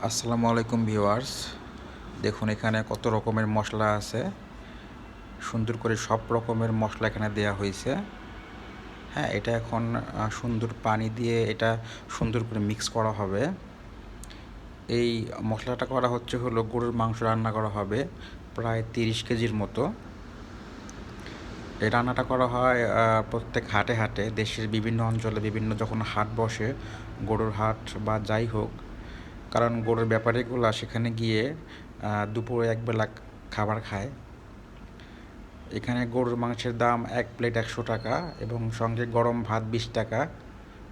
আসসালামু আলাইকুম ভিউয়ার্স। দেখুন এখানে কত রকমের মশলা আছে, সুন্দর করে সব রকমের মশলা এখানে দেয়া হয়েছে। হ্যাঁ, এটা এখন সুন্দর পানি দিয়ে এটা সুন্দর করে মিক্স করা হবে। এই মশলাটা করা হচ্ছে হলো গরুর মাংস রান্না করা হবে প্রায় 30 কেজির মতো। এই রান্নাটা করা হয় প্রত্যেক হাটে হাটে, দেশের বিভিন্ন অঞ্চলে বিভিন্ন যখন হাট বসে, গরুর হাট বা যাই হোক, কারণ গরুর ব্যাপারীগুলো সেখানে গিয়ে দুপুরে একবেলা খাবার খায়। এখানে গরুর মাংসের দাম এক প্লেট 100 টাকা এবং সঙ্গে গরম ভাত 20 টাকা,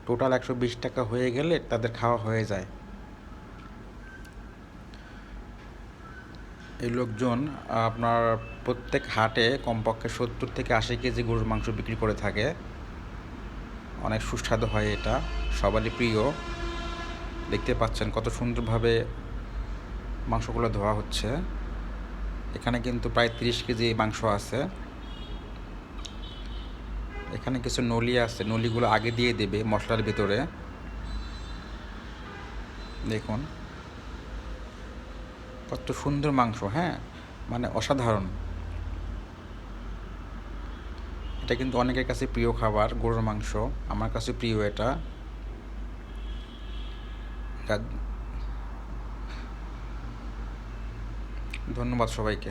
টোটাল 120 টাকা হয়ে গেলে তাদের খাওয়া হয়ে যায়। এই লোকজন আপনার প্রত্যেক হাটে কমপক্ষে 70 থেকে 80 কেজি গরুর মাংস বিক্রি করে থাকে। অনেক সুস্বাদু হয়, এটা সবারই প্রিয়। দেখতে পাচ্ছেন কত সুন্দরভাবে মাংসগুলো ধোয়া হচ্ছে। এখানে কিন্তু প্রায় 30 কেজি মাংস আছে। এখানে কিছু নলি আছে, নলিগুলো আগে দিয়ে দেবে মশলার ভিতরে। দেখুন কত সুন্দর মাংস, হ্যাঁ, মানে অসাধারণ। এটা কিন্তু অনেকের কাছে প্রিয় খাবার, গরুর মাংস। আমার কাছে প্রিয় এটা। ধন্যবাদ সবাইকে।